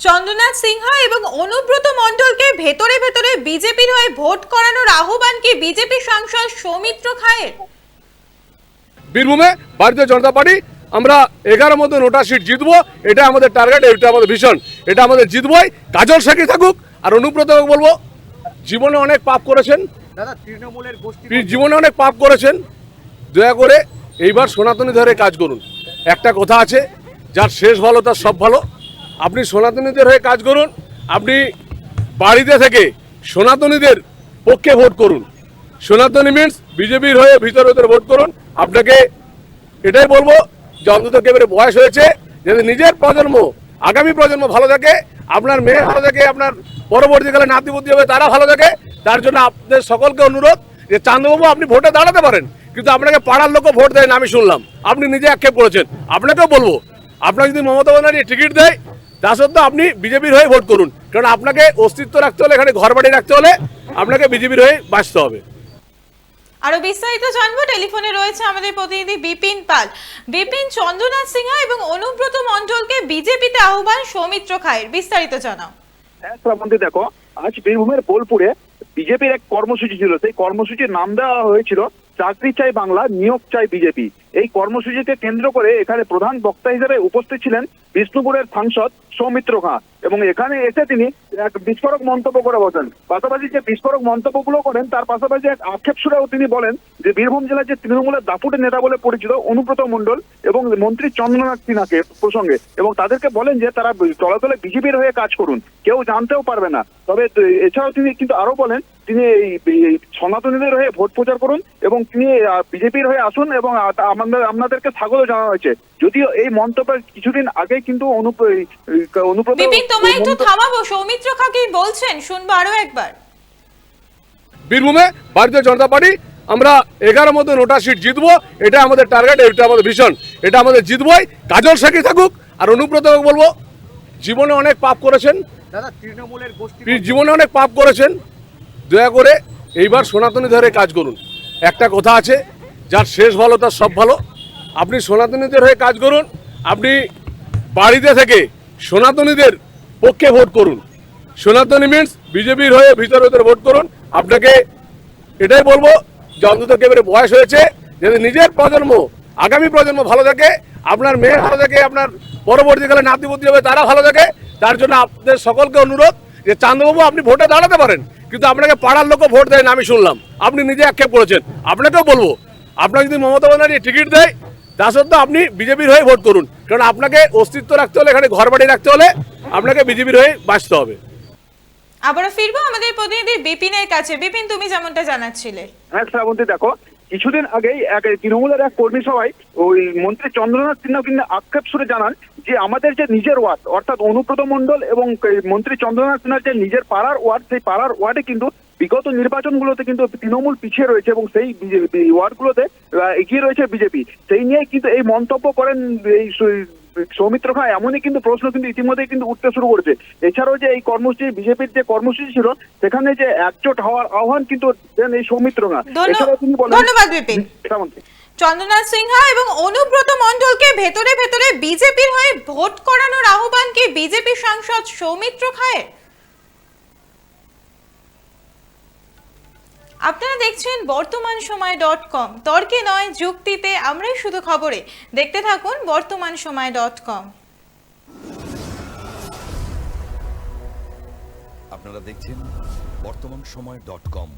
চন্দ্রনাথ সিনহা এবং অনুব্রত মণ্ডলকে ভেতরে ভেতরে বিজেপির হয়ে ভোট করানোর আহ্বান কি বিজেপি সাংসদ সৌমিত্র খায়ের? বীরভূমে ভারতীয় জনতা পার্টি আমরা 11 মতো নোটা সিট জিতবো, এটা আমাদের টার্গেট, এটা আমাদের ভিশন, এটা আমাদের জিতবই। কাজল শেখই থাকুক আর অনুব্রত বলবো, জীবনে অনেক পাপ করেছেন দাদা, তৃণমূলের জীবনে অনেক পাপ করেছেন, দয়া করে এইবার সনাতনী ধরে কাজ করুন। একটা কথা আছে, যার শেষ ভালো তার সব ভালো। আপনি সনাতনীদের হয়ে কাজ করুন, আপনি বাড়িতে থেকে সনাতনীদের পক্ষে ভোট করুন। সনাতনী মিনস বিজেপির হয়ে ভিতরে ভিতরে ভোট করুন। আপনাকে এটাই বলবো যে অন্তত এবারে বয়স হয়েছে, যাতে নিজের প্রজন্ম, আগামী প্রজন্ম ভালো থাকে, আপনার মেয়ে ভালো থাকে, আপনার পরবর্তীকালে নাতি বুদ্ধি হবে তারা ভালো থাকে। তার জন্য আপনাদের সকলকে অনুরোধ যে চান্দবাবু আপনি ভোটে দাঁড়াতে পারেন, কিন্তু আপনাকে পাড়ার লোকও ভোট দেয় না আমি শুনলাম, আপনি নিজে আক্ষেপ করেছেন। আপনাকেও বলবো, আপনাকে যদি মমতা ব্যানার্জি টিকিট দেয় তা সত্ত্বেও আপনি বিজেপির হয়ে ভোট করুন, কারণ আপনাকে অস্তিত্ব রাখতে হলে, এখানে ঘর বাড়ি রাখতে হলে আপনাকে বিজেপির হয়ে বাঁচতে হবে। আরো বিস্তারিত জানবো, টেলিফোনে রয়েছে আমাদের প্রতিনিধি বিপিন পাল। বিপিন, চন্দ্রনাথ সিনহা এবং অনুব্রত মণ্ডলকে বিজেপিতে আহ্বান সৌমিত্র খায়ের, বিস্তারিত জানাও। হ্যাঁ শ্রাবন্তী, দেখো আজ বীরভূমের বোলপুরে বিজেপির এক কর্মসূচি ছিল। সেই কর্মসূচির নাম দেওয়া হয়েছিল চাকরি চাই বাংলা, নিয়োগ চাই বিজেপি। এই কর্মসূচিকে কেন্দ্র করে এখানে প্রধান বক্তা হিসেবে উপস্থিত ছিলেন বিষ্ণুপুরের সাংসদ সৌমিত্র খাঁ, এবং এখানে এসে তিনি এক বিস্ফোরক মন্তব্য করে বসেন। পাশাপাশি যে বিস্ফোরক মন্তব্যগুলো করেন তার পাশাপাশি এক আক্ষেপ সুরেও তিনি বলেন যে বীরভূম জেলার যে তৃণমূলের দাপুটে নেতা বলে পরিচিত অনুব্রত মণ্ডল এবং মন্ত্রী চন্দ্রনাথ সিনহাকে প্রসঙ্গে, এবং তাদেরকে বলেন যে তারা চলাচলে বিজেপির হয়ে কাজ করুন, কেউ জানতেও পারবে না। তবে এছাড়াও তিনি কিন্তু আরো বলেন তিনি এই সনাতনীদের হয়ে ভোট প্রচার করুন এবং তিনি বিজেপির হয়ে আসুন, এবং আপনাদেরকে স্বাগত জানানো হয়েছে। যদিও এই মন্তব্যের কিছুদিন আগে কিন্তু অনুব্রত বিপিন, তোমায় একটু থামাবো, সৌমিত্র খাঁ কি বলছেন শুনবো আরো একবার। বীরভূমে ভারতীয় জনতা পার্টি আমরা 11 মতো নোটা সিট জিতবো, এটা আমাদের টার্গেট, এটা আমাদের ভিশন, এটা আমাদের জিতবই। কাজল শেখই থাকুক আর অনুব্রত বলবো, জীবনে অনেক পাপ করেছেন দাদা, তৃণমূলের জীবনে অনেক পাপ করেছেন, দয়া করে এইবার সনাতনী ধরে কাজ করুন। একটা কথা আছে, যার শেষ ভালো তার সব ভালো। আপনি সনাতনীদের হয়ে কাজ করুন, আপনি বাড়িতে থেকে সনাতনীদের পক্ষে ভোট করুন। সনাতনী মিনস বিজেপির হয়ে ভিতরে ভিতরে ভোট করুন। আপনাকে এটাই বলবো যে অন্তত এবারে বয়স হয়েছে, যাতে নিজের প্রজন্ম, আগামী প্রজন্ম ভালো থাকে, আপনার মেয়ে ভালো থাকে, আপনার পরবর্তীকালে নাতি বুদ্ধি হবে তারা ভালো থাকে। তার জন্য আপনাদের সকলকে অনুরোধ যে চান্দবাবু আপনি ভোটে দাঁড়াতে পারেন, কিন্তু আপনাকে পাড়ার লোকও ভোট দেয় না আমি শুনলাম, আপনি নিজে আক্ষেপ করেছেন। আপনাকেও বলবো, আপনাকে যদি মমতা ব্যানার্জি টিকিট দেয় তা সত্ত্বেও আপনি বিজেপির হয়ে ভোট করুন, কারণ আপনাকে অস্তিত্ব রাখতে হলে, এখানে ঘর বাড়ি রাখতে হলে আপনাকে বিজেপির হয়ে বাঁচতে হবে। আবারও ফিরবো আমাদের প্রতিনিধি বিপিনের কাছে। বিপিন, তুমি যেমনটা জানাচ্ছিলে। হ্যাঁ শ্রাবন্তী, দেখো কিছুদিন আগেই এক তৃণমূলের এক কর্মী সভায় ওই মন্ত্রী চন্দ্রনাথ সিনহা কিন্তু আক্ষেপ সুরে জানান যে আমাদের যে নিজের ওয়ার্ড, অর্থাৎ অনুব্রত মণ্ডল এবং মন্ত্রী চন্দ্রনাথ সিনহার যে নিজের পাড়ার ওয়ার্ড, সেই পাড়ার ওয়ার্ডে কিন্তু বিগত নির্বাচনগুলোতে কিন্তু তৃণমূল পিছিয়ে রয়েছে এবং সেই ওয়ার্ডগুলোতে এগিয়ে রয়েছে বিজেপি। সেই নিয়ে কিন্তু এই মন্তব্য করেন এই সৌমিত্র খাঁ। এমনই কিন্তু প্রশ্ন কিন্তু ইতিমধ্যেই কিন্তু উঠতে শুরু করেছে। এছাড়াও যে এই কর্মসূচি, বিজেপির যে কর্মসূচি ছিল সেখানে যে একজোট হওয়ার আহ্বান কিন্তু দেন এই সৌমিত্র খাঁ। এছাড়াও তিনি বলেন, ধন্যবাদ বিপিন। চন্দ্রনাথ সিনহা এবং অনুব্রত মণ্ডলকে ভেতরে ভেতরে বিজেপির হয়ে ভোট করানোর আহ্বান কি বিজেপি সাংসদ সৌমিত্র খায়ের? আপনারা দেখছেন বর্তমানসময়.com, তর্কে নয় যুক্তিতে আমরাই শুধু খবরে। দেখতে থাকুন বর্তমানসময়.com। আপনারা দেখছেন বর্তমানসময়.com।